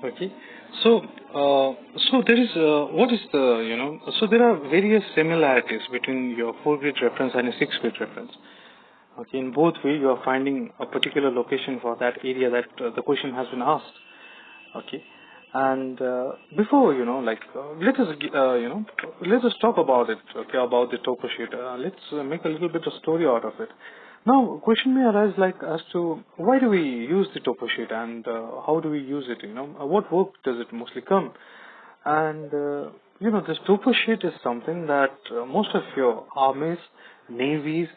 Okay. So, so there is what is the so there are various similarities between your 4-grid reference and a 6-grid reference. Okay, in both way you are finding a particular location for that area that the question has been asked. Okay, and before let us let us talk about it. Okay, about the topo sheet. Let's make a little bit of story out of it. Now, question may arise like as to why do we use the topo sheet and how do we use it? What work does it mostly come? And this topo sheet is something that most of your armies, navies,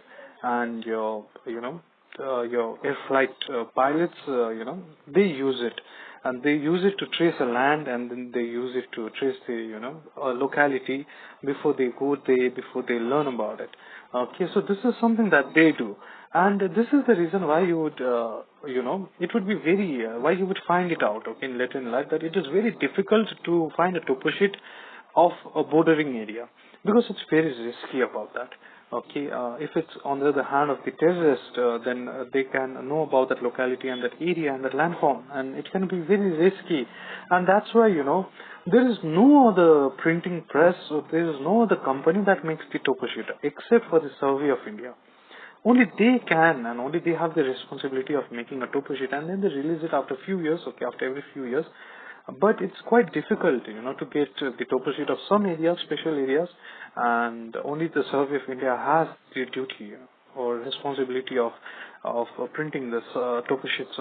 and your air flight pilots, they use it, and they use it to trace a land, and then they use it to trace the a locality before they go there, before they learn about it. Okay, so this is something that they do, and this is the reason why you would it would be very why you would find it out. Okay, in later in life, that it is very difficult to find a topo sheet of a bordering area because it's very risky about that. Okay, if it's on the other hand of the terrorist, then they can know about that locality and that area and that landform, and it can be very risky. And that's why, there is no other printing press, or there is no other company that makes the topo sheet except for the Survey of India. Only they can, and only they have the responsibility of making a topo sheet, and then they release it after a few years, okay, after every few years. But it's quite difficult, to get the topo sheet of some areas, special areas, and only the Survey of India has the duty or responsibility of printing this topo sheets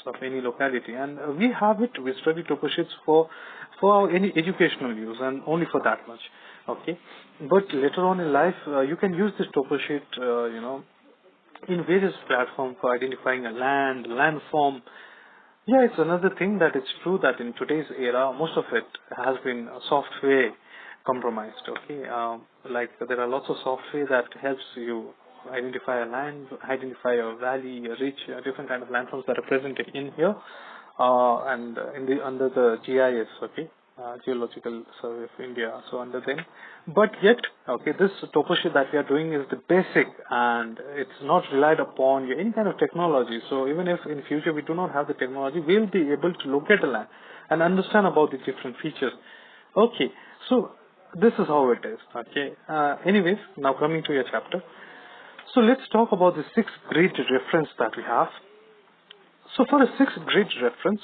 of any locality, and we have it. We study topo sheets for any educational use, and only for that much. Okay, but later on in life, you can use this topo sheet, in various platforms for identifying a landform. Yeah, it's another thing that it's true that in today's era, most of it has been software compromised. Okay, like there are lots of software that helps you identify a land, identify a valley, a ridge, different kind of landforms that are present in here, and in the under the GIS. Okay, Geological Survey of India. So under them, but yet, okay, this topo sheet that we are doing is the basic, and it's not relied upon any kind of technology. So even if in future we do not have the technology, we'll be able to locate a land and understand about the different features. Okay, so this is how it is. Okay. Anyways, now coming to your chapter. So let's talk about the 6-grid reference that we have. So for a 6-grid reference,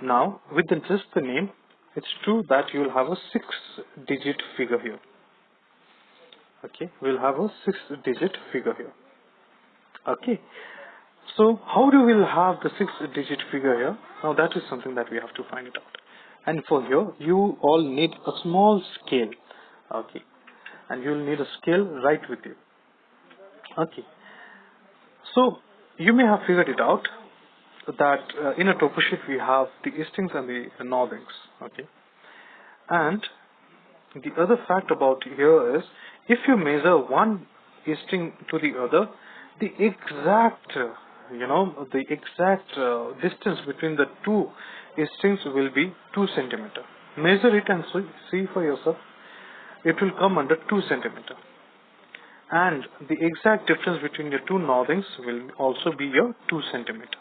now with just the name, it's true that you'll have a 6-digit figure here. Okay, we'll have a 6-digit figure here. Okay, so how do we have the 6-digit figure here? Now that is something that we have to find it out. And for here, you all need a small scale. Okay, and you'll need a scale right with you. Okay, so you may have figured it out that in a topo sheet we have the eastings and the northings. Okay, and the other fact about here is if you measure one easting to the other, the exact distance between the two eastings will be 2 centimeter. Measure it and see for yourself. It will come under 2 centimeter. And the exact difference between your two northings will also be your 2 centimeter.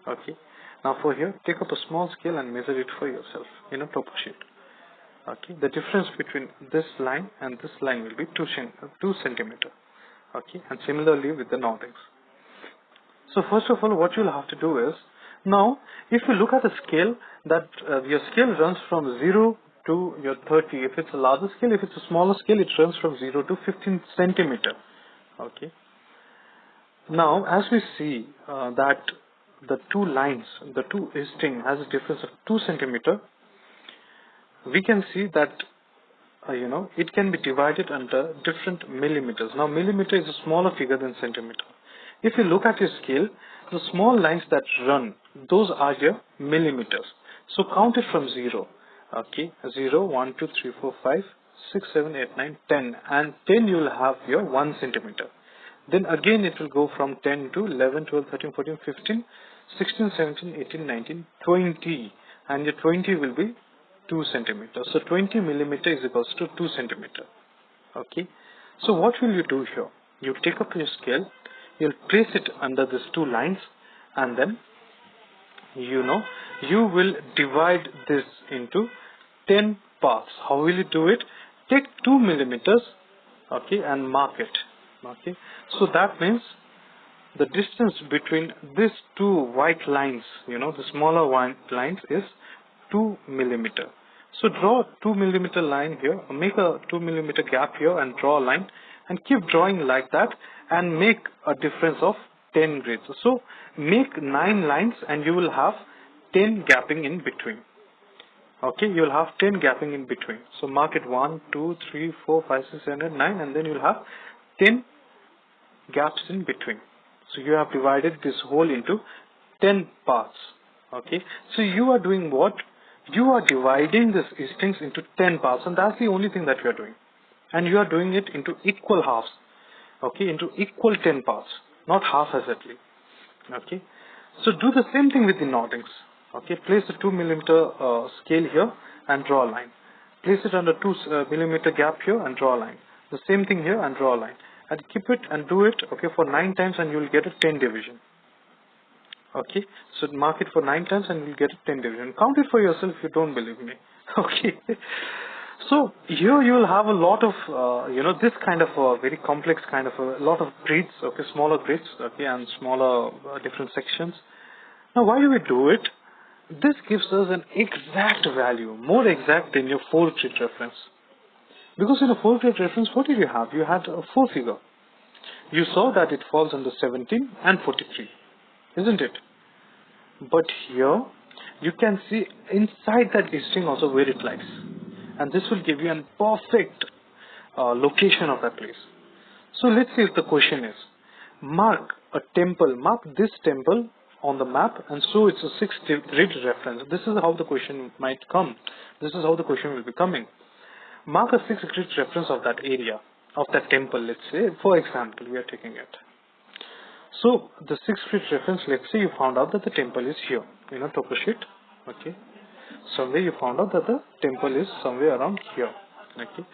Okay. Now for here, take up a small scale and measure it for yourself in a topo sheet. Okay. The difference between this line and this line will be 2 centimeter. Okay. And similarly with the northings. So first of all, what you'll have to do is, now if you look at the scale, that your scale runs from 0 to your 30. If it's a larger scale, if it's a smaller scale, it runs from 0 to 15 centimeter. Okay. Now, as we see that the two lines, the two easting has a difference of 2 centimeter, we can see that it can be divided under different millimeters. Now, millimeter is a smaller figure than centimeter. If you look at your scale, the small lines that run, those are your millimeters. So count it from 0. Okay, 0, 1, 2, 3, 4, 5, 6, 7, 8, 9, 10. And 10 you will have your 1 centimeter. Then again it will go from 10 to 11, 12, 13, 14, 15, 16, 17, 18, 19, 20. And your 20 will be 2 centimeters. So 20 millimeter is equals to 2 centimeter. Okay. So what will you do here? You take up your scale, you'll place it under these two lines, and then you know, you will divide this into 10 parts. How will you do it? Take 2 millimeters, okay, and mark it. Okay, so that means the distance between these two white lines, you know, the smaller white lines, is 2 millimeter. So draw 2 millimeter line here, make a 2 millimeter gap here and draw a line, and keep drawing like that and make a difference of 10 grids. So make 9 lines and you will have 10 gapping in between. Okay, you will have 10 gapping in between. So mark it 1, 2, 3, 4, 5, 6, 7, 8, 9, and then you will have 10 gaps in between. So you have divided this whole into 10 parts. Okay, so you are doing what? You are dividing this strings into 10 parts, and that's the only thing that you are doing. And you are doing it into equal halves. Okay, into equal 10 parts, not haphazardly. Okay, so do the same thing with the knottings. Okay, place the 2 millimeter scale here and draw a line. Place it under 2 millimeter gap here and draw a line. The same thing here and draw a line. And keep it and do it, okay, for 9 times and you will get a 10 division. Okay, so mark it for 9 times and you will get a 10 division. Count it for yourself if you don't believe me. Okay. So here you will have a lot of, this kind of very complex kind of a lot of grids, okay, smaller grids, okay, and smaller different sections. Now why do we do it? This gives us an exact value, more exact than your 4-grid reference. Because in a 4-grid reference, what did you have? You had a 4 figure. You saw that it falls under 17 and 43, isn't it? But here, you can see inside that string also where it lies. And this will give you a perfect location of that place. So let's see if the question is, mark this temple on the map, and so it's a 6-grid reference. This is how the question might come. This is how the question will be coming. Mark a 6-grid reference of that area, of that temple, let's say. For example, we are taking it. So the 6-grid reference, let's say you found out that the temple is here, in a topo sheet. Okay. Somewhere you found out that the temple is somewhere around here. Okay.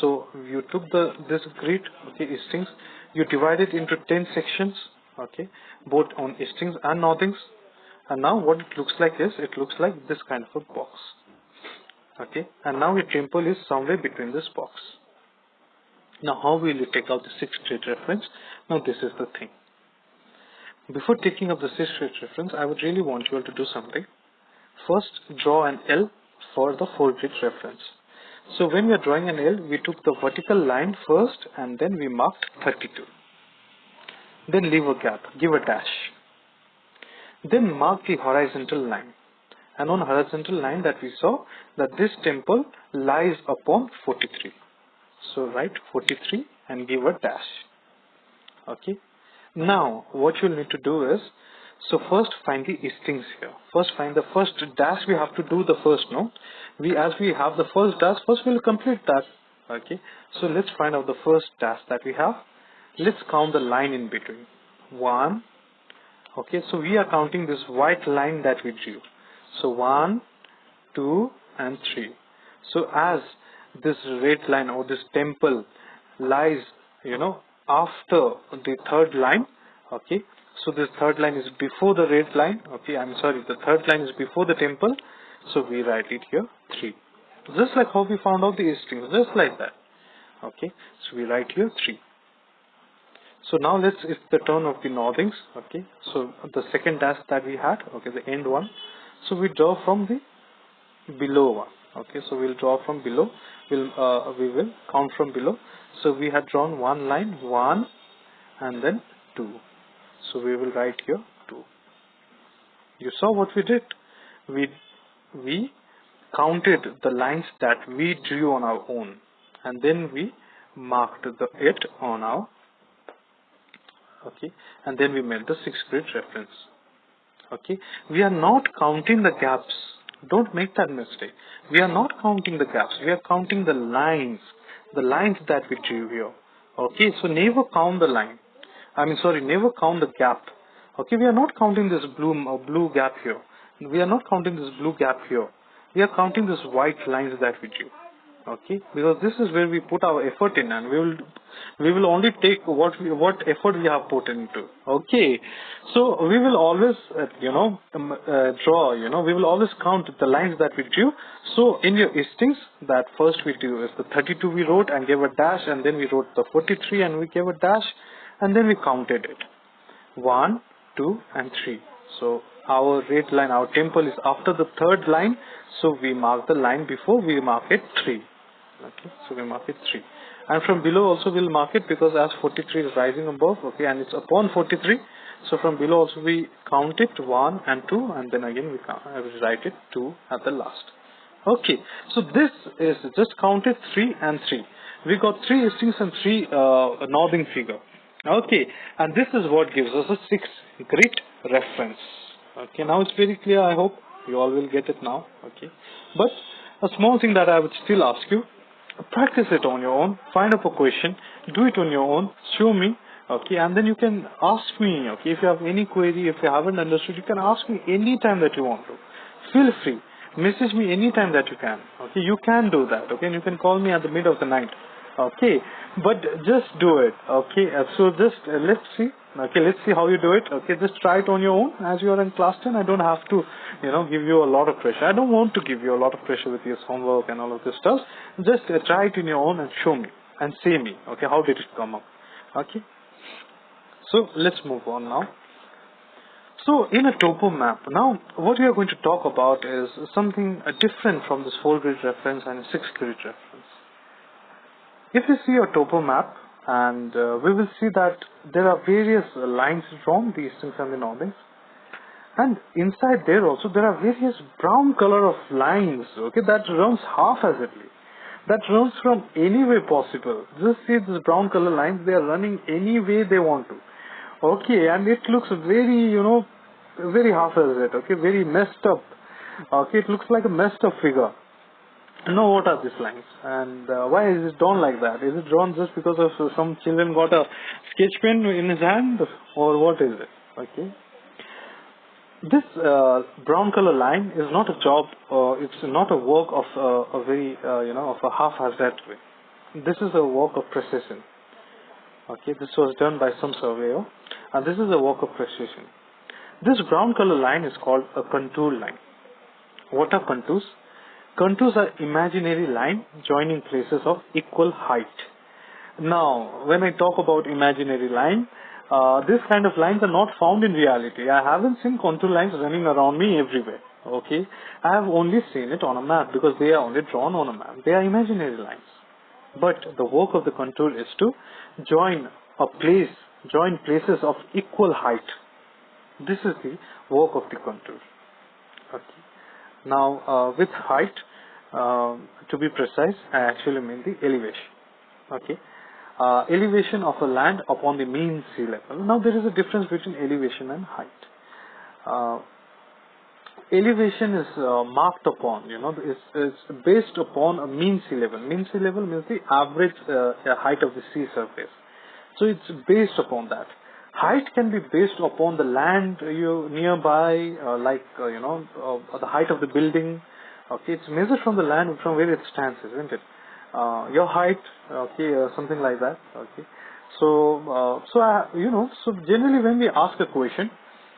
So you took this grid, okay, strings, you divide it into 10 sections, okay, both on strings and knottings. And now what it looks like is, it looks like this kind of a box. Okay, and now your temple is somewhere between this box. Now how will you take out the 6-grid reference? Now this is the thing. Before taking up the 6-grid reference, I would really want you all to do something. First, draw an L for the 4-grid reference. So when we are drawing an L, we took the vertical line first and then we marked 32. Then leave a gap, give a dash. Then mark the horizontal line. And on horizontal line that we saw that this temple lies upon 43. So write 43 and give a dash. Okay. Now what you'll need to do is, so first find the strings here. First find the first dash. We have to do the first, no? As we have the first dash, first we'll complete that. Okay. So let's find out the first dash that we have. Let's count the line in between. 1. Okay. So we are counting this white line that we drew. So 1, 2, and 3. So as this red line or this temple lies, after the third line, okay. So this third line is before the red line, okay. The third line is before the temple. So we write it here 3. Just like how we found out the strings, just like that. Okay. So we write here 3. So now it's the turn of the knottings, okay. So the second dash that we had, okay, the end one. So we draw from the below one. Okay, so we'll draw from below. We will count from below. So we had drawn one line, 1, and then 2. So we will write here 2. You saw what we did. We counted the lines that we drew on our own, and then we marked it on our. Okay, and then we made the 6-grid reference. Okay, we are not counting the gaps. Don't make that mistake. We are not counting the gaps. We are counting the lines that we drew here. Okay, so never count the line. Never count the gap. Okay, we are not counting this blue gap here. We are not counting this blue gap here. We are counting these white lines that we drew. Okay, because this is where we put our effort in, and we will only take what effort we have put into. Okay, so we will always draw, we will always count the lines that we drew. So in your instincts, that first we do is the 32 we wrote and gave a dash, and then we wrote the 43 and we gave a dash, and then we counted it. 1, 2, and 3. So our red line, our temple is after the third line, so we mark the line before we mark it 3. Okay, so we mark it 3. And from below also we'll mark it, because as 43 is rising above, okay, and it's upon 43, so from below also we count it 1 and 2, and then again we write it 2 at the last. Okay, so this is just counted 3 and 3. We got 3 instincts and 3 northing figure. Okay, and this is what gives us a 6 grid reference. Okay, now it's very clear. I hope you all will get it now. Okay, but a small thing that I would still ask you: practice it on your own. Find up a question, do it on your own, show me. Okay, and then you can ask me. Okay, if you have any query, if you haven't understood, you can ask me anytime that you want to. Feel free. Message me anytime that you can. Okay, you can do that. Okay, and you can call me at the mid of the night. Okay, but just do it. Okay, so just let's see. Okay, let's see how you do it. Okay, just try it on your own. As you are in class 10, I don't have to, give you a lot of pressure. I don't want to give you a lot of pressure with your homework and all of this stuff. Just try it in your own and show me and say me. Okay, how did it come up? Okay, so let's move on now. So in a topo map, now what we are going to talk about is something different from this 4-grid reference and a 6-grid reference. If you see a topo map, and we will see that there are various lines drawn, the eastings and the northings, and inside there also there are various brown color of lines, okay, that runs haphazardly, that runs from any way possible. Just see this brown color lines, they are running any way they want to. Okay, and it looks very, very haphazard, okay, very messed up. Okay, it looks like a messed up figure. Now what are these lines, and why is it drawn like that? Is it drawn just because of some children got a sketch pen in his hand, or what is it? Okay, this brown color line is not a job, it's not a work of a very of a haphazard way. This is a work of precision. Okay, this was done by some surveyor, and this is a work of precision. This brown color line is called a contour line. What are contours? Contours are imaginary line joining places of equal height. Now, when I talk about imaginary line, this kind of lines are not found in reality. I haven't seen contour lines running around me everywhere. Okay, I have only seen it on a map, because they are only drawn on a map. They are imaginary lines. But the work of the contour is to join places of equal height. This is the work of the contour. Okay. Now, with height, to be precise, I actually mean the elevation. Okay, elevation of a land upon the mean sea level. Now, there is a difference between elevation and height. Elevation is marked upon, is based upon a mean sea level. Mean sea level means the average height of the sea surface. So it's based upon that. Height can be based upon the land nearby, the height of the building. Okay, it's measured from the land from where it stands, isn't it? Your height, okay, something like that. Okay, so so generally when we ask a question,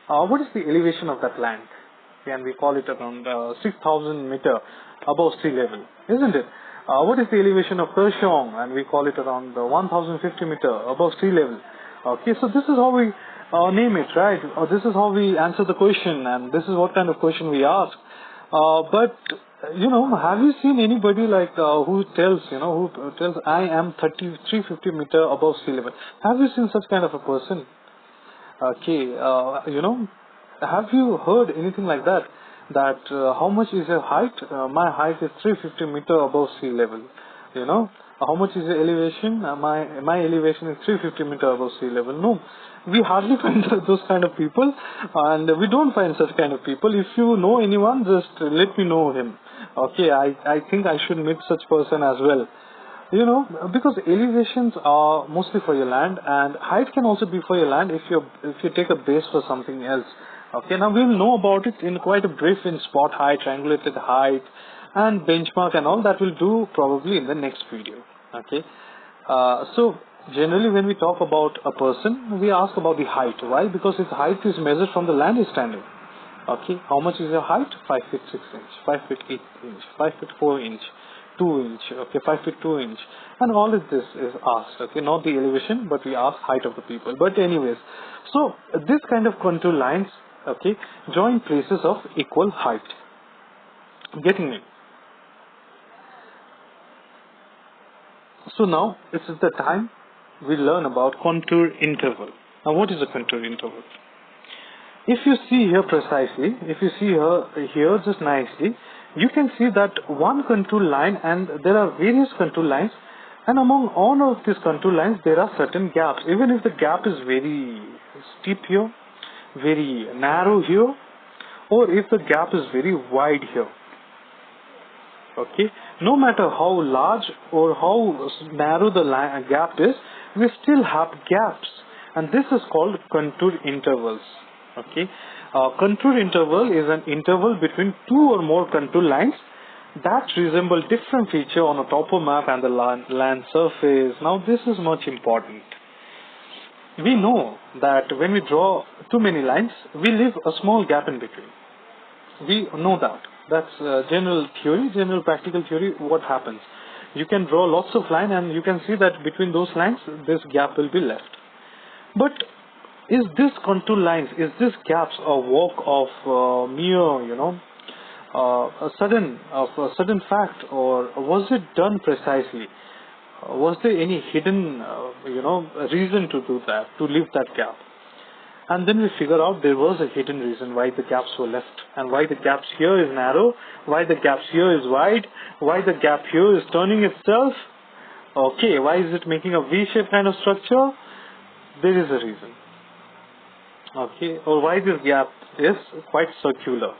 what is the elevation of that land? And we call it around 6,000 meter above sea level, isn't it? What is the elevation of Kershong? And we call it around 1,050 meter above sea level. Okay, so this is how we name it, right? Or this is how we answer the question, and this is what kind of question we ask. But have you seen anybody like who tells I am 350 meter above sea level? Have you seen such kind of a person? Okay, have you heard anything like that? That how much is your height? My height is 350 meter above sea level. How much is the elevation? My elevation is 350 meter above sea level. No, we hardly find those kind of people, and we don't find such kind of people. If you know anyone, just let me know him. Okay, I think I should meet such person as well. Because elevations are mostly for your land, and height can also be for your land if you take a base for something else. Okay, now we'll know about it in quite a brief in spot height, triangulated height, and benchmark and all that we'll do probably in the next video. Okay. So generally when we talk about a person, we ask about the height. Why? Because his height is measured from the land he's standing. Okay. How much is your height? 5 feet 6 inch, 5 feet 8 inch, 5 feet 4 inch, 2 inch, okay, 5 feet 2 inch. And all of this is asked. Okay. Not the elevation, but we ask height of the people. But anyways, so this kind of contour lines, okay, join places of equal height. Getting me? So now this is the time we learn about contour interval. Now what is a contour interval? If you see here precisely, if you see here just nicely, you can see that one contour line, and there are various contour lines, and among all of these contour lines there are certain gaps. Even if the gap is very steep here, very narrow here, or if the gap is very wide here. Okay, no matter how large or how narrow the gap is, we still have gaps, and this is called contour intervals. Okay, contour interval is an interval between two or more contour lines that resemble different feature on a topo map and the land surface. Now this is much important. We know that when we draw too many lines, we leave a small gap in between. We know that. That's general theory, general practical theory. What happens? You can draw lots of lines and you can see that between those lines, this gap will be left. But is this contour lines, is this gaps a work of mere, a sudden fact, or was it done precisely? Was there any hidden, reason to do that, to leave that gap? And then we figure out there was a hidden reason why the gaps were left, and why the gaps here is narrow, why the gaps here is wide, why the gap here is turning itself. Okay, why is it making a V-shaped kind of structure? There is a reason. Okay, or why this gap is quite circular.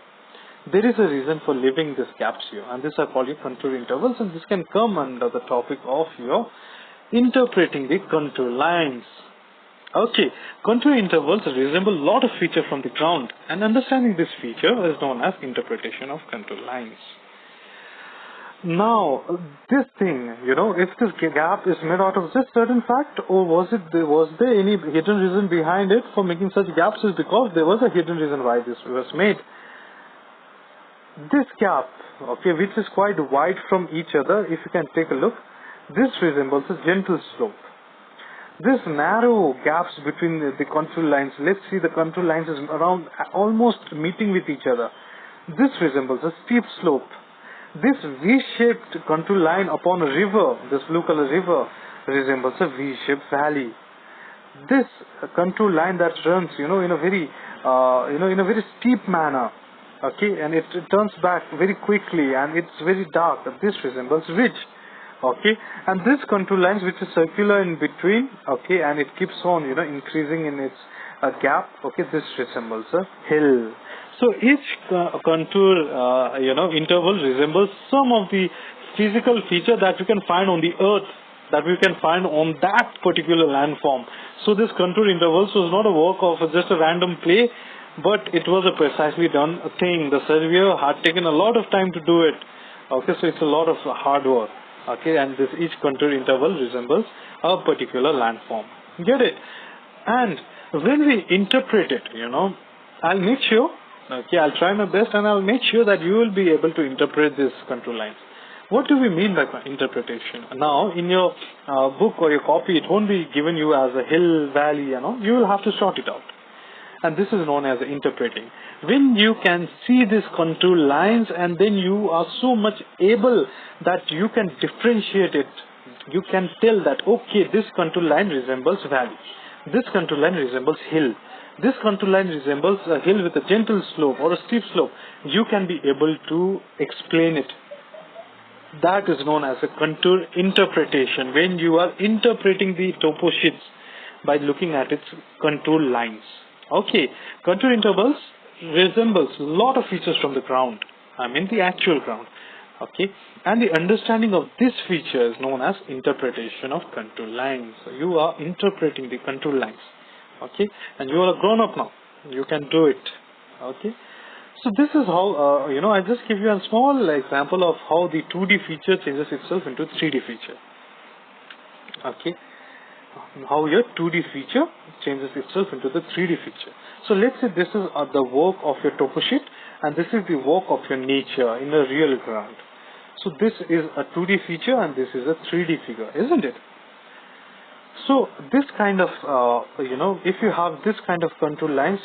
There is a reason for leaving these gaps here, and these are called your contour intervals, and this can come under the topic of your interpreting the contour lines. Okay, contour intervals resemble a lot of features from the ground, and understanding this feature is known as interpretation of contour lines. Now, this thing, if this gap is made out of just certain fact, or was there any hidden reason behind it for making such gaps, is because there was a hidden reason why this was made. This gap, okay, which is quite wide from each other, if you can take a look, this resembles a gentle slope. This narrow gaps between the contour lines, let's see the contour lines is around almost meeting with each other. This resembles a steep slope. This V-shaped contour line upon a river, this blue color river, resembles a V-shaped valley. This contour line that runs, in a very steep manner, okay, and it turns back very quickly and it's very dark. This resembles ridge. Okay, and this contour lines which is circular in between, okay, and it keeps on, increasing in its gap, okay, this resembles a hill. So each contour, interval resembles some of the physical feature that you can find on the earth, that we can find on that particular landform. So this contour intervals was not a work of just a random play, but it was a precisely done thing. The surveyor had taken a lot of time to do it. Okay, so it's a lot of hard work. Okay, and this each contour interval resembles a particular landform. Get it? And when we interpret it, I'll make sure, okay, I'll try my best and I'll make sure that you will be able to interpret these contour lines. What do we mean by interpretation? Now, in your book or your copy, it won't be given you as a hill, valley, you will have to sort it out. And this is known as interpreting. When you can see these contour lines and then you are so much able that you can differentiate it. You can tell that, okay, this contour line resembles valley. This contour line resembles hill. This contour line resembles a hill with a gentle slope or a steep slope. You can be able to explain it. That is known as a contour interpretation. When you are interpreting the topo sheets by looking at its contour lines. Okay, contour intervals resembles a lot of features from the ground. The actual ground. Okay, and the understanding of this feature is known as interpretation of contour lines. So you are interpreting the contour lines. Okay, and you are a grown up now. You can do it. Okay, So this is how, I just give you a small example of how the 2D feature changes itself into 3D feature. Okay, how your 2D feature changes itself into the 3D feature. So let's say this is the work of your topo sheet, and this is the work of your nature in a real ground. So this is a 2D feature and this is a 3D figure, isn't it? So this kind of, if you have this kind of contour lines,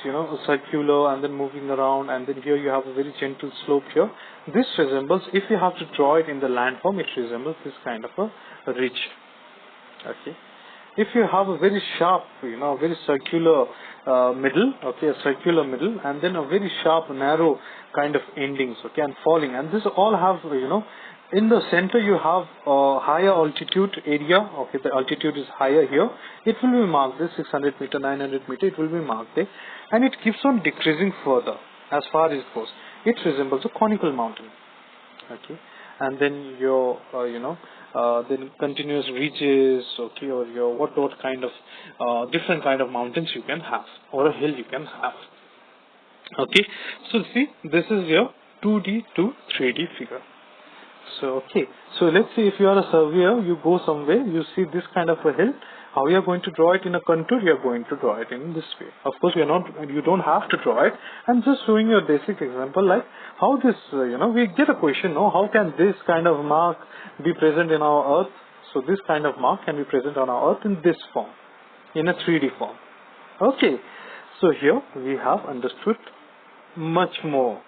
circular and then moving around, and then here you have a very gentle slope here. This resembles, if you have to draw it in the landform, it resembles this kind of a ridge. Okay. If you have a very sharp, very circular middle, okay, a circular middle, and then a very sharp, narrow kind of endings, okay, and falling, and this all have, in the center you have a higher altitude area, okay, the altitude is higher here, it will be marked this 600 meter, 900 meter, it will be marked there, and it keeps on decreasing further as far as it goes. It resembles a conical mountain, okay, and then your, then continuous ridges, okay, or your what kind of different kind of mountains you can have, or a hill you can have. Okay, so see, this is your 2D to 3D figure. So okay, so let's say if you are a surveyor, you go somewhere, you see this kind of a hill. How you are going to draw it in a contour? You are going to draw it in this way. Of course, you don't have to draw it. I'm just showing you a basic example, like how this, we get a question, no? How can this kind of mark be present in our Earth? So this kind of mark can be present on our Earth in this form, in a 3D form. Okay, so here we have understood much more.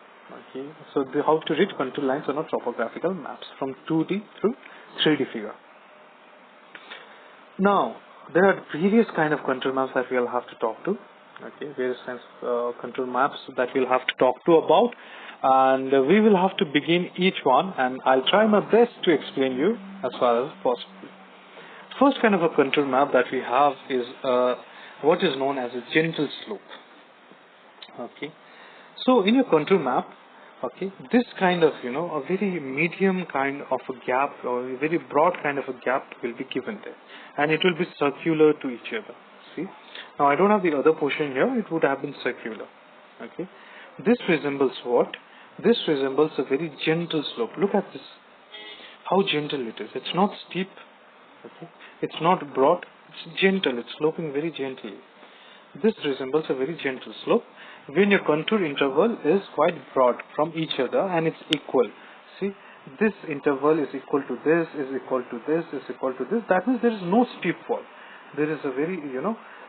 Okay, so how to read contour lines on our topographical maps from 2D through 3D figure. Now, there are various kind of contour maps that we'll have to talk to. Okay, various kinds of contour maps that we'll have to talk to about, and we will have to begin each one, and I'll try my best to explain you as far as possible. First kind of a contour map that we have is what is known as a gentle slope. Okay, so in your contour map, okay, this kind of, a very medium kind of a gap, or a very broad kind of a gap will be given there, and it will be circular to each other. See, now I don't have the other portion here, it would have been circular. Okay, this resembles what? This resembles a very gentle slope. Look at this, how gentle it is. It's not steep, okay, it's not broad, it's gentle, it's sloping very gently. This resembles a very gentle slope when your contour interval is quite broad from each other and it's equal. See, this interval is equal to this, is equal to this, is equal to this. That means there is no steep fall. There is a very,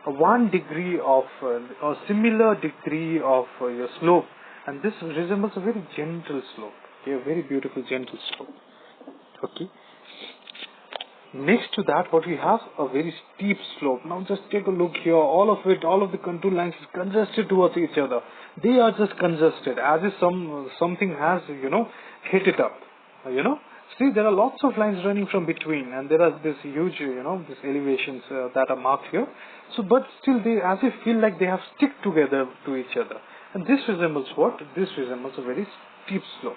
a 1 degree of, or similar degree of your slope, and this resembles a very gentle slope. Okay, a very beautiful gentle slope. Okay. Next to that, what we have, a very steep slope. Now just take a look here, all of the contour lines is congested towards each other. They are just congested, as if something has, hit it up, See, there are lots of lines running from between, and there are this huge, these elevations that are marked here. So, but still they, as if feel like they have stick together to each other. And this resembles what? This resembles a very steep slope.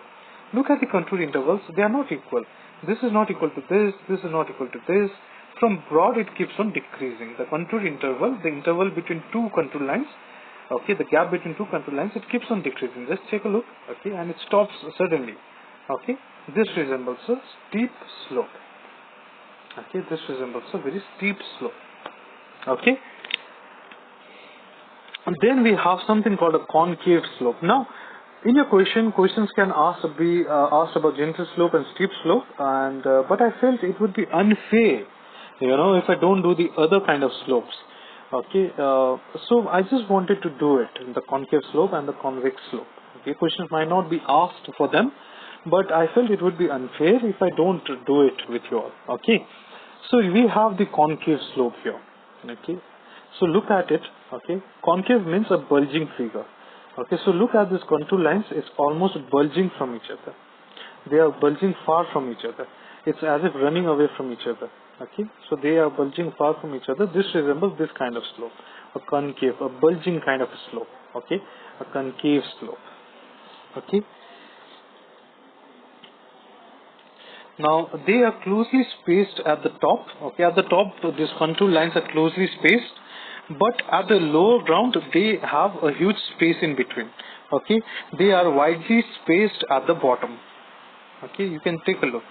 Look at the contour intervals, they are not equal. This is not equal to this is not equal to this. From broad it keeps on decreasing. The contour interval, the interval between two contour lines, okay, the gap between two contour lines, it keeps on decreasing. Just take a look, okay, and it stops suddenly. Okay, this resembles a steep slope. Okay, this resembles a very steep slope. Okay. And then we have something called a concave slope. Now, in your questions can be asked about gentle slope and steep slope, and but I felt it would be unfair, if I don't do the other kind of slopes. Okay, so I just wanted to do it, the concave slope and the convex slope. Okay, questions might not be asked for them, but I felt it would be unfair if I don't do it with you all. Okay, so we have the concave slope here. Okay, so look at it. Okay, concave means a bulging figure. Okay, so look at these contour lines, it's almost bulging from each other. They are bulging far from each other. It's as if running away from each other. Okay, so they are bulging far from each other. This resembles this kind of slope, a concave, a bulging kind of a slope. Okay, a concave slope. Okay. Now they are closely spaced at the top. Okay, at the top these contour lines are closely spaced, but at the lower ground they have a huge space in between. Okay, they are widely spaced at the bottom. Okay, you can take a look.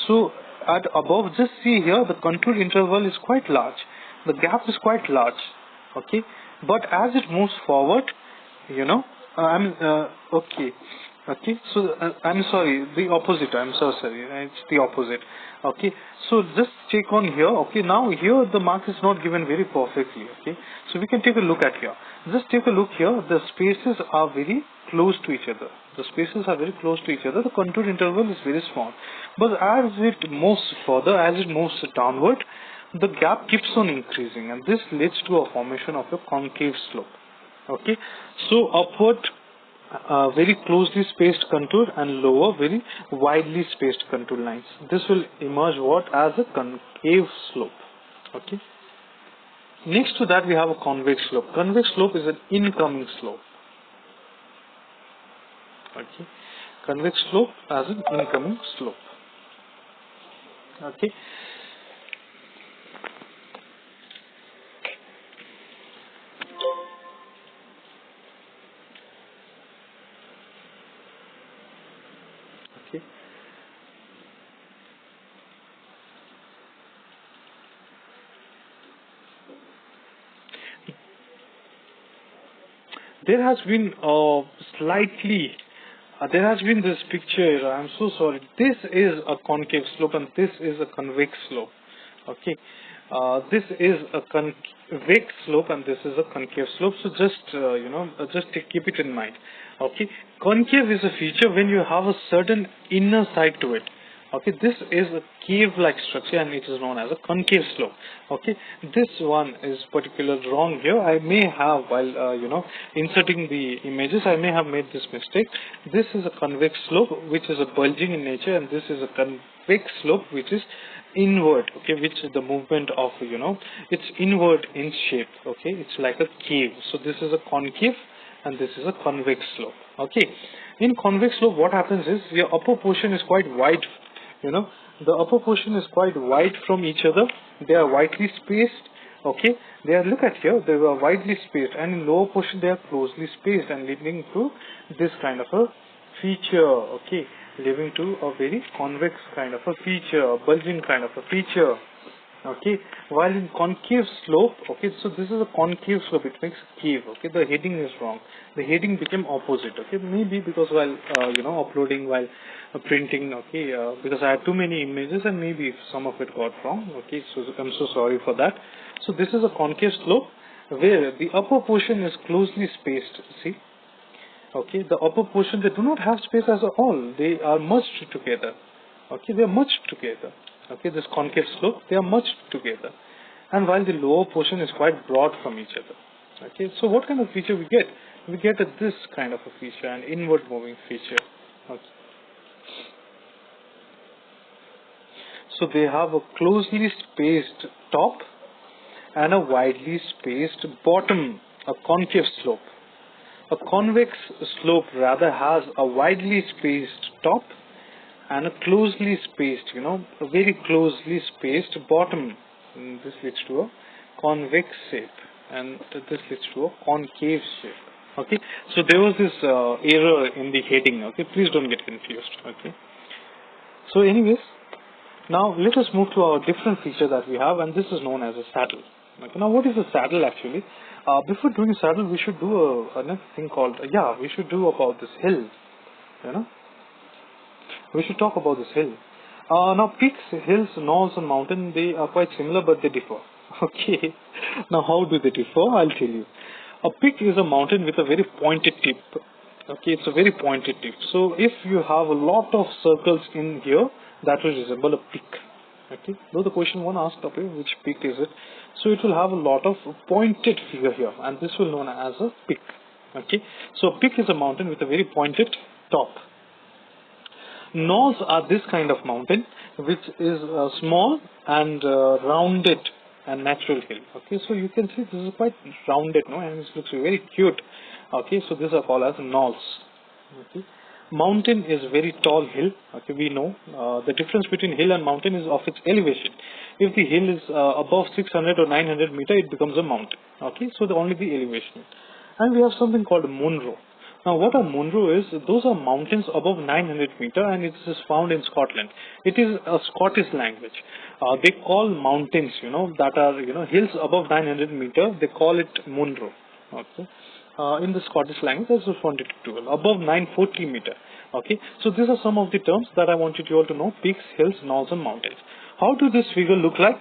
So at above, just see here, the contour interval is quite large. The gap is quite large. Okay, but as it moves forward, you know, okay. Okay, so I'm sorry, the opposite. I'm so sorry. It's the opposite. Okay, so just check on here. Okay, now here the mark is not given very perfectly. Okay, so we can take a look at here. Just take a look here. The spaces are very close to each other. The spaces are very close to each other. The contour interval is very small. But as it moves further, as it moves downward, the gap keeps on increasing, and this leads to a formation of a concave slope. Okay, so upward very closely spaced contour and lower very widely spaced contour lines. This will emerge what as a concave slope. Okay. Next to that we have a convex slope. Convex slope is an incoming slope. Okay. Convex slope as an incoming slope. Okay. Okay. There has been there has been this picture. I'm so sorry. This is a concave slope and this is a convex slope. Okay. This is a convex slope and this is a concave slope. So just just keep it in mind. Okay. Concave is a feature when you have a certain inner side to it. Okay, this is a cave-like structure and it is known as a concave slope. Okay, this one is particularly wrong here. I may have, while inserting the images, I may have made this mistake. This is a convex slope which is a bulging in nature, and this is a convex slope which is inward. Okay, which is the movement of it's inward in shape. Okay, it's like a cave. So this is a concave and this is a convex slope. Okay, in convex slope what happens is your upper portion is quite wide. The upper portion is quite wide from each other. They are widely spaced. Okay, they are, look at here, they are widely spaced, and in lower portion they are closely spaced and leading to this kind of a feature. Okay, leading to a very convex kind of a feature, a bulging kind of a feature. Okay, while in concave slope, okay, so this is a concave slope, it makes cave. Okay, the heading is wrong. The heading became opposite. Okay, maybe because while uploading, while printing, okay, because I had too many images and maybe some of it got wrong. Okay, so I'm so sorry for that. So this is a concave slope where the upper portion is closely spaced. See, okay, the upper portion, they do not have space as a whole. They are merged together. Okay, they are merged together. Okay, this concave slope, they are merged together. And while the lower portion is quite broad from each other. Okay, so what kind of feature we get? We get this kind of a feature, an inward moving feature. Okay. So they have a closely spaced top and a widely spaced bottom, a concave slope. A convex slope rather has a widely spaced top and a closely spaced, a very closely spaced bottom. And this leads to a convex shape, and this leads to a concave shape. Okay, so there was this error in the heading. Okay, please don't get confused. Okay, so anyways, now let us move to our different feature that we have, and this is known as a saddle. Okay, now what is a saddle actually? Before doing saddle, we should do another thing called we should do about this hill. We should talk about this hill. Now peaks, hills, knolls and mountain, they are quite similar but they differ. Okay. Now how do they differ? I'll tell you. A peak is a mountain with a very pointed tip. Okay, it's a very pointed tip. So if you have a lot of circles in here, that will resemble a peak. Okay. Though the question one asked, okay, which peak is it? So it will have a lot of pointed figure here, and this will be known as a peak. Okay. So a peak is a mountain with a very pointed top. Knolls are this kind of mountain which is small and rounded and natural hill. Okay, so you can see this is quite rounded, no, and it looks very cute. Okay, so these are called as knolls. Okay, Mountain is very tall hill. Okay, we know the difference between hill and mountain is of its elevation. If the hill is above 600 or 900 meter, it becomes a mountain. Okay, so only the elevation. And we have something called Munro. Now, what a Munro is, those are mountains above 900 meter, and it is found in Scotland. It is a Scottish language. They call mountains, that are, hills above 900 meter, they call it Munro. Okay. In the Scottish language, that's just wanted to do above 940 meter. Okay. So these are some of the terms that I wanted you all to know: peaks, hills, knolls, and mountains. How do this figure look like?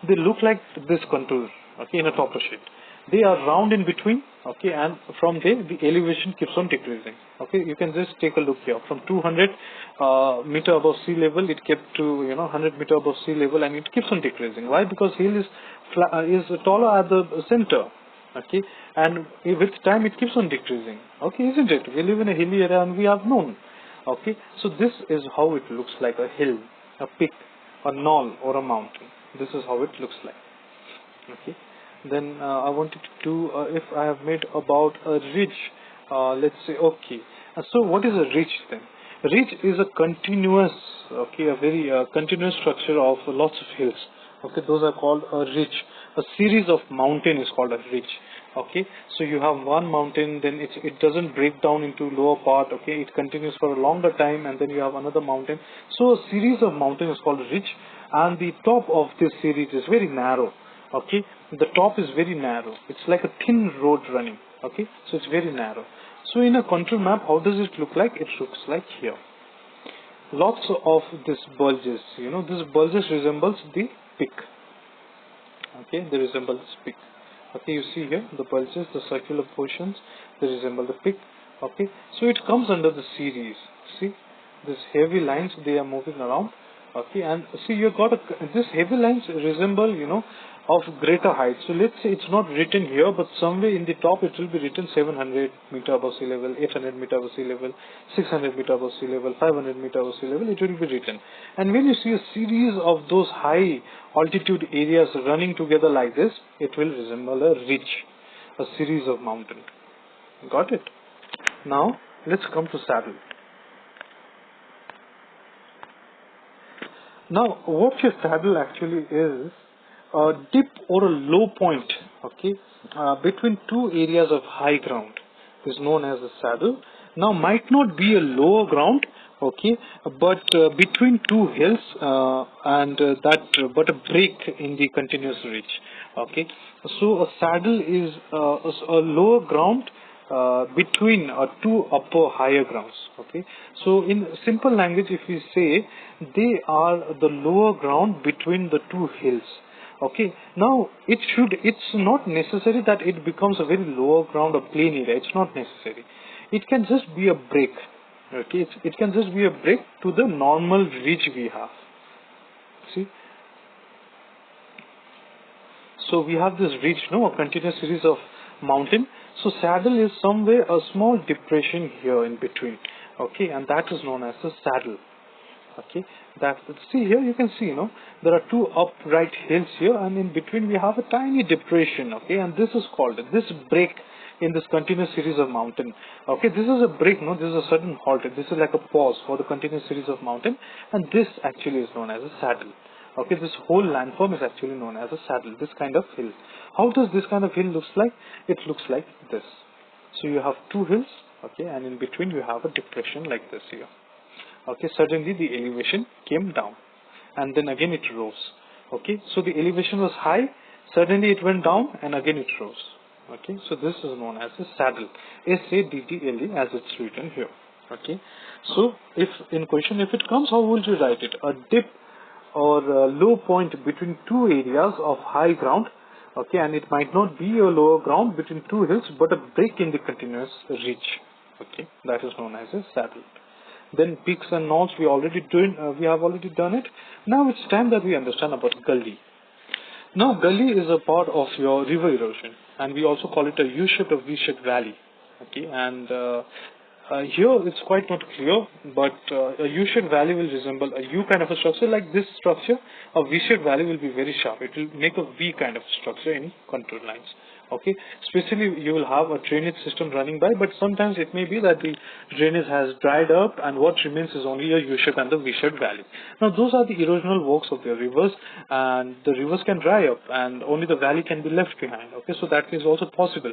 They look like this contour. Okay, in a topo sheet. They are round in between, okay, and from there the elevation keeps on decreasing. Okay, you can just take a look here. From 200 meter above sea level, it kept to 100 meter above sea level, and it keeps on decreasing. Why? Because hill is taller at the center. Okay, and with time it keeps on decreasing. Okay, isn't it? We live in a hilly area, and we have known. Okay, so this is how it looks like: a hill, a peak, a knoll, or a mountain. This is how it looks like. Okay. Then I wanted to do, if I have made about a ridge, let's say, okay. So what is a ridge then? Ridge is a continuous, okay, a very continuous structure of lots of hills. Okay, those are called a ridge. A series of mountain is called a ridge. Okay, so you have one mountain, then it doesn't break down into lower part. Okay, it continues for a longer time, and then you have another mountain. So a series of mountains is called a ridge, and the top of this series is very narrow. Okay, the top is very narrow. It's like a thin road running. Okay, so it's very narrow. So in a contour map, how does it look like? It looks like here. Lots of these bulges. This bulges resembles the peak. Okay, they resemble this peak. Okay, you see here the bulges, the circular portions, they resemble the peak. Okay, so it comes under the series. See, these heavy lines, they are moving around. Okay, and see, you got this heavy lines resemble, of greater height. So let's say it's not written here, but somewhere in the top it will be written 700 meter above sea level, 800 meter above sea level, 600 meter above sea level, 500 meter above sea level. It will be written. And when you see a series of those high altitude areas running together like this, it will resemble a ridge, a series of mountains. Got it? Now let's come to saddle. Now, what your saddle actually is, a dip or a low point, okay, between two areas of high ground is known as a saddle. Now, might not be a lower ground, okay, but between two hills but a break in the continuous ridge, okay. So, a saddle is a lower ground between two upper higher grounds. Okay, so in simple language, if we say they are the lower ground between the two hills. Okay, now it's not necessary that it becomes a very lower ground or plain area. It's not necessary. It can just be a break. Okay, it can just be a break to the normal ridge we have. See, so we have this ridge, a continuous series of mountain. So saddle is somewhere a small depression here in between. Okay, and that is known as a saddle. Okay, see here you can see, there are two upright hills here, and in between we have a tiny depression. Okay, and this is called this break in this continuous series of mountain. Okay, this is a break, this is a sudden halt. This is like a pause for the continuous series of mountain, and this actually is known as a saddle. Okay, this whole landform is actually known as a saddle, this kind of hill. How does this kind of hill looks like? It looks like this. So you have two hills, okay, and in between you have a depression like this here. Okay, suddenly the elevation came down, and then again it rose. Okay, so the elevation was high, suddenly it went down, and again it rose. Okay, so this is known as a saddle, S-A-D-D-L-E, as it's written here. Okay, so if in question, if it comes, how would you write it? A dip or a low point between two areas of high ground. Okay, and it might not be a lower ground between two hills, but a break in the continuous ridge. Okay, that is known as a saddle. Then peaks and knolls, we have already done it. Now it's time that we understand about gully. Now gully is a part of your river erosion, and we also call it a U-shaped or V-shaped valley. Okay, and here it's quite not clear, but a U-shaped valley will resemble a U kind of a structure like this structure. A V-shaped valley will be very sharp. It will make a V kind of structure in contour lines. Okay, especially you will have a drainage system running by, but sometimes it may be that the drainage has dried up and what remains is only a U-shaped and the V-shaped valley. Now those are the erosional works of the rivers, and the rivers can dry up and only the valley can be left behind. Okay, so that is also possible.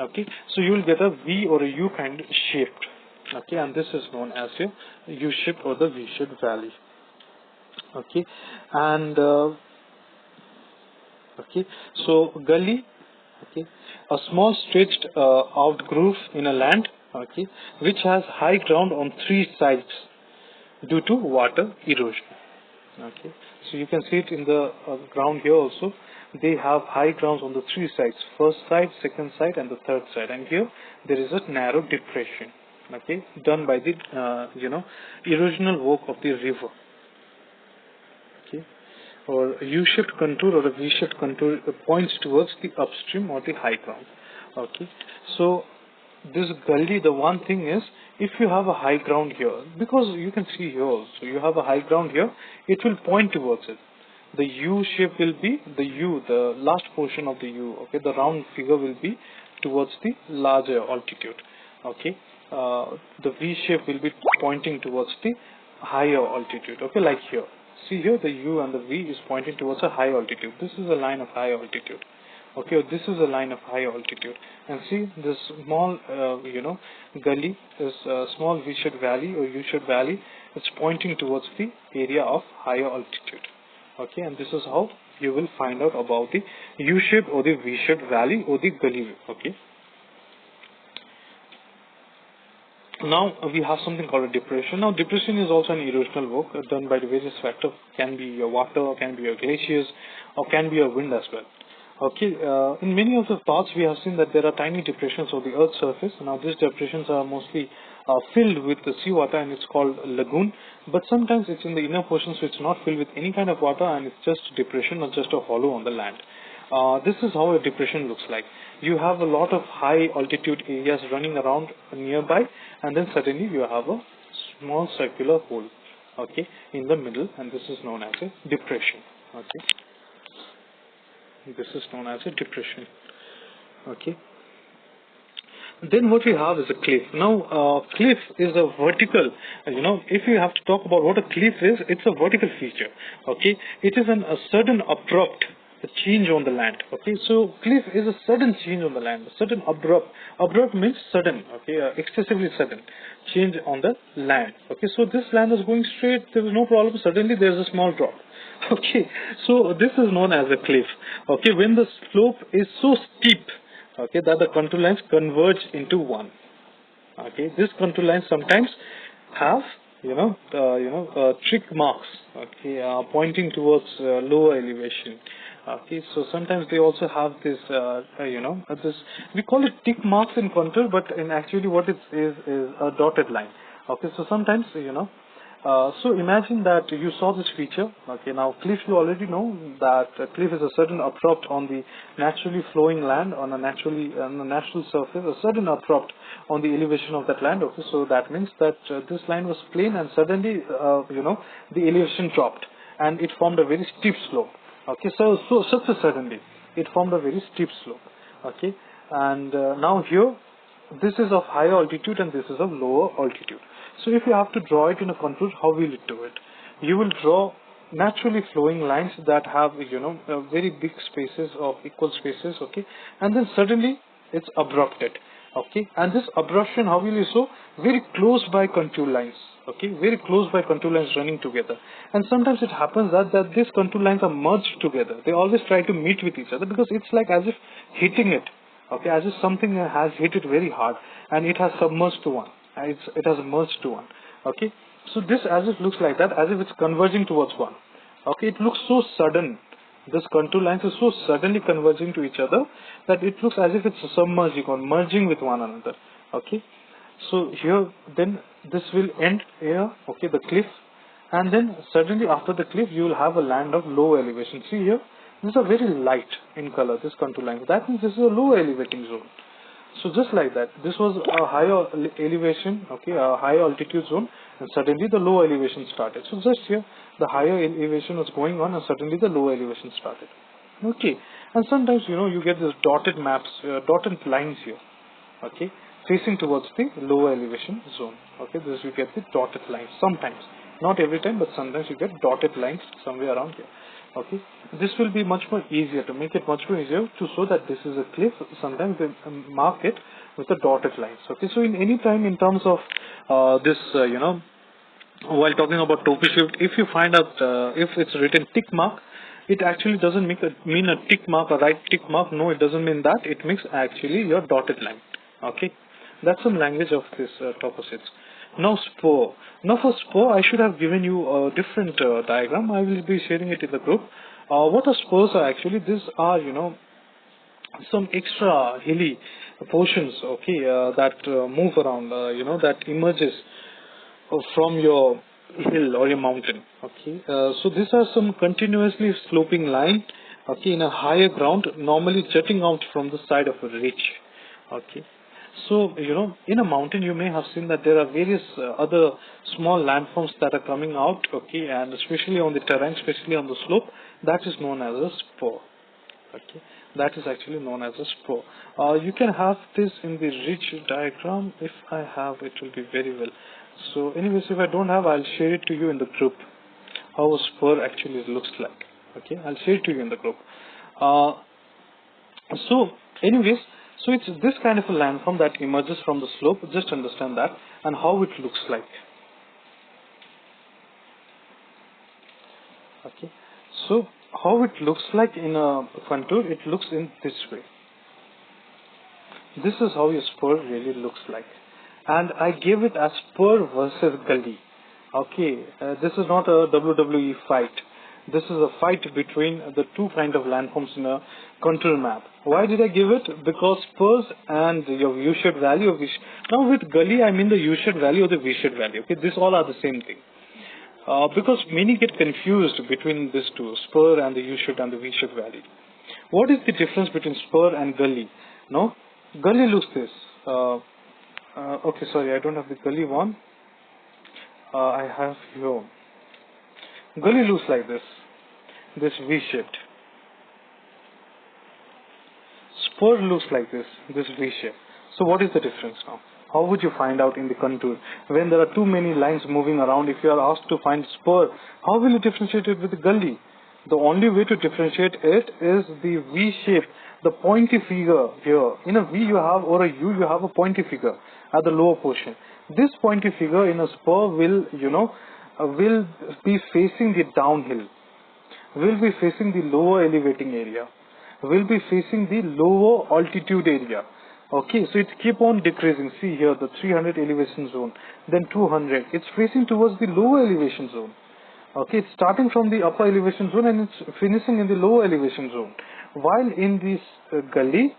Okay, so you will get a V or a U kind shaped. Okay, and this is known as your U-shaped or the V-shaped valley. Okay, and okay, so gully, okay, a small stretched out groove in a land, okay, which has high ground on three sides due to water erosion. Okay, so you can see it in the ground here also. They have high grounds on the three sides: first side, second side, and the third side. And here there is a narrow depression, okay, done by the erosional work of the river. Okay, or a U-shaped contour or a V-shaped contour points towards the upstream or the high ground. Okay, so this gully, the one thing is, if you have a high ground here, because you can see here also, you have a high ground here, it will point towards it. The U shape will be the U, the last portion of the U. Okay, the round figure will be towards the larger altitude. Okay, the V shape will be pointing towards the higher altitude. Okay, like here. See here, the U and the V is pointing towards a high altitude. This is a line of high altitude. Okay, this is a line of high altitude. And see this small, gully, this small V-shaped valley or U-shaped valley, it's pointing towards the area of higher altitude. Okay, and this is how you will find out about the U-shaped or the V-shaped valley or the gully. Okay. Now we have something called a depression. Now depression is also an erosional work done by the various factors. Can be your water, can be your glaciers, or can be your wind as well. Okay, in many of the parts we have seen that there are tiny depressions on the Earth's surface. Now these depressions are mostly filled with the seawater and it's called lagoon. But sometimes it's in the inner portion, so it's not filled with any kind of water and it's just depression or just a hollow on the land. This is how a depression looks like. You have a lot of high altitude areas running around nearby, and then suddenly you have a small circular hole, okay, in the middle, and this is known as a depression. Okay, this is known as a depression. Okay. Then what we have is a cliff. Now, cliff is a vertical, if you have to talk about what a cliff is, it's a vertical feature. Okay, it is a sudden abrupt change on the land. Okay, so cliff is a sudden change on the land, sudden abrupt means sudden, okay, excessively sudden change on the land. Okay, so this land is going straight, there is no problem, suddenly there is a small drop. Okay, so this is known as a cliff. Okay, when the slope is so steep, okay, that the contour lines converge into one. Okay, these contour lines sometimes have trick marks, okay, pointing towards lower elevation. Okay, so sometimes they also have this this, we call it tick marks in contour, but in actually what it is a dotted line. Okay, so sometimes so imagine that you saw this feature. Okay, now cliff, you already know that a cliff is a sudden abrupt on the naturally flowing land on a natural surface, a sudden abrupt on the elevation of that land. Okay, so that means that this line was plain and suddenly the elevation dropped and it formed a very steep slope. Okay, so suddenly it formed a very steep slope. Okay, and now here this is of higher altitude and this is of lower altitude. So if you have to draw it in a contour, how will you do it? You will draw naturally flowing lines that have very big spaces of equal spaces. Okay, and then suddenly it's abrupted. Okay, and this abruption, how will you show? Very close by contour lines. Okay, very close by contour lines running together. And sometimes it happens that these contour lines are merged together. They always try to meet with each other because it's like as if hitting it. Okay, as if something has hit it very hard and it has submerged to one. It has merged to one. Okay, so this as if looks like that, as if it's converging towards one. Okay, it looks so sudden. This contour lines is so suddenly converging to each other that it looks as if it's submerging or merging with one another. Okay, so here then this will end here. Okay, the cliff, and then suddenly after the cliff you will have a land of low elevation. See here, these are very light in color, this contour line. That means this is a low elevating zone. So just like that, this was a higher elevation, okay, a high altitude zone, and suddenly the low elevation started. So just here, the higher elevation was going on, and suddenly the low elevation started. Okay, And sometimes, you get these dotted maps, dotted lines here, okay, facing towards the lower elevation zone. Okay, this you get the dotted lines sometimes, not every time, but sometimes you get dotted lines somewhere around here. Okay, this will be much more easier to make it much more easier to show that this is a cliff. Sometimes they mark it with the dotted lines. Okay, so in any time in terms of this, while talking about topo shift, if you find out if it's written tick mark, it actually doesn't mean a tick mark, a right tick mark. No, it doesn't mean that. It means actually your dotted line. Okay, that's some language of this topo shifts. Now spur. Now for spur, I should have given you a different diagram. I will be sharing it in the group. What are spurs are actually? These are some extra hilly portions. Okay, that move around. That emerges from your hill or your mountain. Okay, so these are some continuously sloping line, okay, in a higher ground, normally jutting out from the side of a ridge. Okay, so in a mountain you may have seen that there are various other small landforms that are coming out. Okay, and especially on the terrain, especially on the slope, that is known as a spur. Okay, that is actually known as a spur. You can have this in the ridge diagram. If I have, it will be very well. So anyways, if I don't have, I'll share it to you in the group, how a spur actually looks like. Okay, I'll share it to you in the group. So anyways, so it's this kind of a landform that emerges from the slope. Just understand that and how it looks like. Okay, so how it looks like in a contour, it looks in this way. This is how your spur really looks like. And I gave it as spur versus gully. Okay, this is not a WWE fight. This is a fight between the two kind of landforms in a contour map. Why did I give it? Because spurs and your U-shaped valley of now with gully I mean the U-shaped valley or the V-shaped valley. Okay, these all are the same thing. Because many get confused between these two, spur and the U-shaped and the V-shaped valley. What is the difference between spur and gully? No, gully looks this. Okay, sorry, I don't have the gully one. I have here. Gully looks like this V-shaped. Spur looks like this V-shape. So what is the difference now? How would you find out in the contour? When there are too many lines moving around, if you are asked to find spur, how will you differentiate it with the gully? The only way to differentiate it is the V-shape, the pointy figure here. In a V you have, or a U you have a pointy figure at the lower portion. This pointy figure in a spur will, will be facing the downhill, will be facing the lower elevating area, will be facing the lower altitude area. Okay, so it keep on decreasing. See here, the 300 elevation zone, then 200. It's facing towards the lower elevation zone. Okay, it's starting from the upper elevation zone and it's finishing in the lower elevation zone. While in this gully,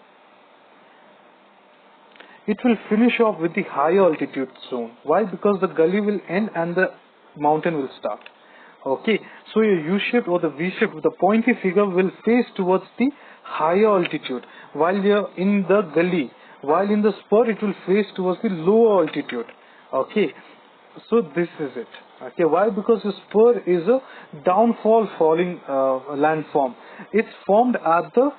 it will finish off with the higher altitude zone. Why? Because the gully will end and the mountain will start. Okay, so your U-shape or the V-shape, the pointy figure will face towards the higher altitude, while you're in the gully, while in the spur it will face towards the lower altitude. Okay, so this is it. Okay, why? Because the spur is a downfall falling landform. It's formed at the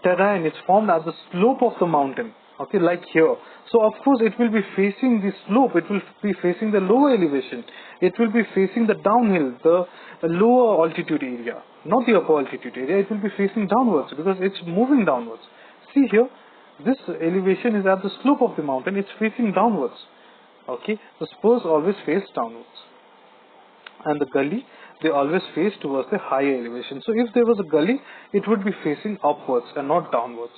terrain, it's formed at the slope of the mountain. Okay, like here. So of course it will be facing the slope, it will be facing the lower elevation, it will be facing the downhill, the lower altitude area, not the upper altitude area. It will be facing downwards because it's moving downwards. See here, this elevation is at the slope of the mountain, it's facing downwards. Okay, the spurs always face downwards, and the gully, they always face towards the higher elevation. So if there was a gully, it would be facing upwards and not downwards.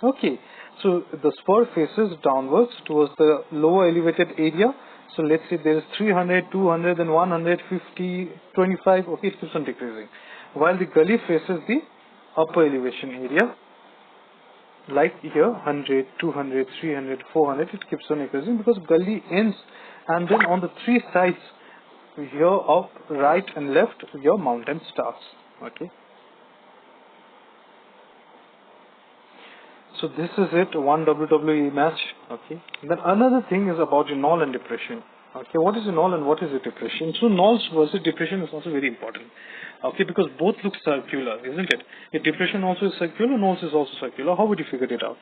Okay, so the spur faces downwards towards the lower elevated area. So let's say there is 300, 200, then 150, 25. Okay, it keeps on decreasing. While the gully faces the upper elevation area, like here 100, 200, 300, 400, it keeps on increasing because gully ends, and then on the three sides, here up, right and left, your mountain starts. Okay. So this is it, one WWE match. Okay. Then another thing is about your Nolan depression. Okay, what is a null and what is a depression? So nulls versus depression is also very important. Okay, because both look circular, isn't it? A depression also is circular, nulls is also circular. How would you figure it out?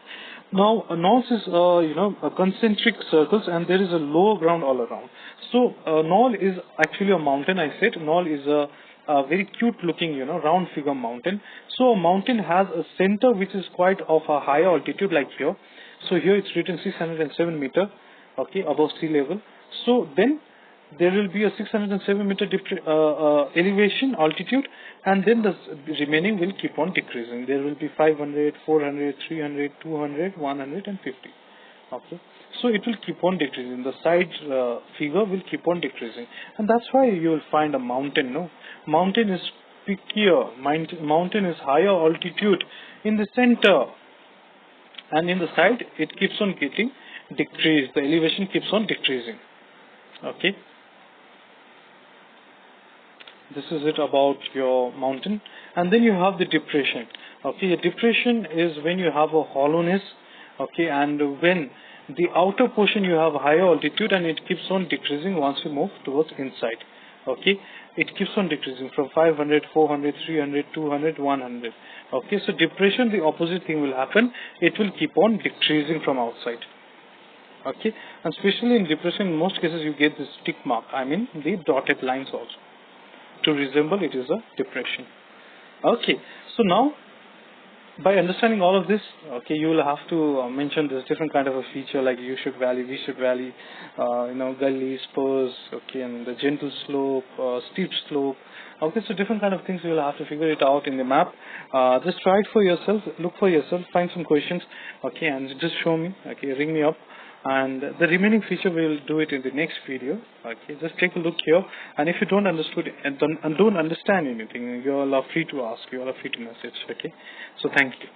Now, nulls is a concentric circles, and there is a lower ground all around. So null is actually a mountain. I said null is a very cute looking, round figure mountain. So a mountain has a center which is quite of a higher altitude, like here. So here it's written 607 meter, okay, above sea level. So then there will be a 607 meter elevation altitude, and then the remaining will keep on decreasing. There will be 500, 400, 300, 200, 150. Okay, so it will keep on decreasing. The side figure will keep on decreasing, and that's why you will find a mountain. No, mountain is peakier. Mountain is higher altitude in the center, and in the side it keeps on getting decreased. The elevation keeps on decreasing. Okay, this is it about your mountain. And then you have the depression. Okay, a depression is when you have a hollowness, okay, and when the outer portion you have higher altitude, and it keeps on decreasing once you move towards inside. Okay, it keeps on decreasing from 500, 400, 300, 200, 100. Okay, so depression, the opposite thing will happen. It will keep on decreasing from outside. Okay, and especially in depression, in most cases you get this tick mark, I mean the dotted lines also, to resemble it is a depression. Okay, so now by understanding all of this, okay, you will have to mention this different kind of a feature like U-shaped valley, V-shaped valley, gully, spurs, okay, and the gentle slope, steep slope. Okay, so different kind of things you will have to figure it out in the map. Just try it for yourself, look for yourself, find some questions, okay, and just show me, okay, ring me up. And the remaining feature we will do it in the next video. Okay, just take a look here, and if you don't understand anything, you all are free to ask, you all are free to message. Okay, so thank you.